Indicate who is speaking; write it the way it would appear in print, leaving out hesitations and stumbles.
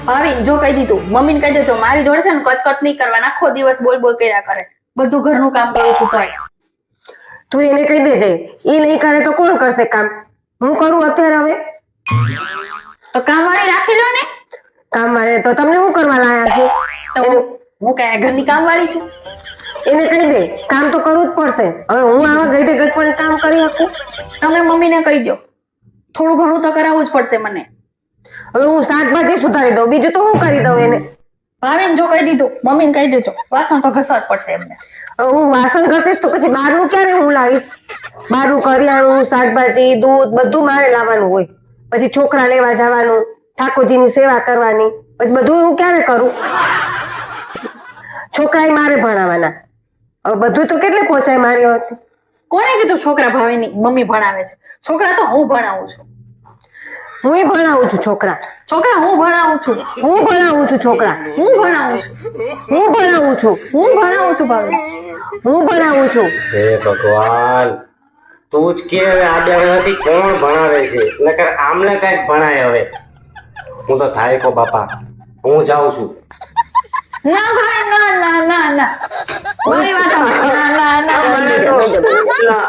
Speaker 1: ભાવિન જો કહી દીધું, મમ્મીને કહી દેજો મારી જોડે છે ને કચકચ નહીં કરવાના, આખો દિવસ બોલ બોલ કર્યા કરે, બધું ઘરનું કામ કરું છું તોય.
Speaker 2: તું એને કહી દેજે, ઈ નહીં કરે તો કોણ કરશે કામ? હું કરું અત્યારે હવે?
Speaker 1: તો કામવાળી રાખી લો ને.
Speaker 2: કામવાળી તો તમને શું કરવા લાયા છે?
Speaker 1: તો હું કયા ઘરની કામવાળી છું?
Speaker 2: એને કહી દે કામ તો કરવું જ પડશે. હવે હું આવા ગઈઢે ગઈ પણ કામ કરી શકું?
Speaker 1: તમે મમ્મીને કહી દો, થોડું ઘણું તો કરાવવું જ પડશે મને.
Speaker 2: હવે હું શાકભાજી સુધારી દઉં, બીજું તો હું કરી દઉં એને?
Speaker 1: ભાવિન જો કહી દીધું, મમ્મીને કહી દેજો વાસણ તો ઘસવા જ પડશે એમને.
Speaker 2: હવે હું વાસણ ઘસીશ તો પછી બહારનું ક્યારે હું લાવીશ? બહારનું કરિયાણું, શાકભાજી, દૂધ બધું મારે લાવવાનું હોય. પછી છોકરા લેવા જવાનું, ઠાકોરજીની સેવા કરવાની, પછી બધું હું ક્યારે કરું? છોકરાએ મારે ભણાવવાના. હવે બધું તો કેટલે પહોંચાય મારી હતી?
Speaker 1: કોણે કીધું છોકરા ભાવિની મમ્મી ભણાવે છે? છોકરા તો હું ભણાવું છું.
Speaker 2: હું ભણાવું છું છોકરા.
Speaker 1: છોકરા હું ભણાવું છું.
Speaker 2: હું ભણાવું છું છોકરા.
Speaker 1: હું ભણાવું છું.
Speaker 2: હું ભણાવું છું.
Speaker 1: હું ભણાવું છું ભાવિન.
Speaker 2: હું ભણાવું છું.
Speaker 3: હે ભગવાન, તું જ કે હવે આ બેમાંથી કોણ ભણાવે છે? નકર આમને કઈક ભણાય. હવે હું તો થાય કો બાપા, હું જાઉં છું.
Speaker 1: ના ભાઈ ના ના ના ના મારી વાત સાંભળો. ના ના ના
Speaker 3: ના, ના.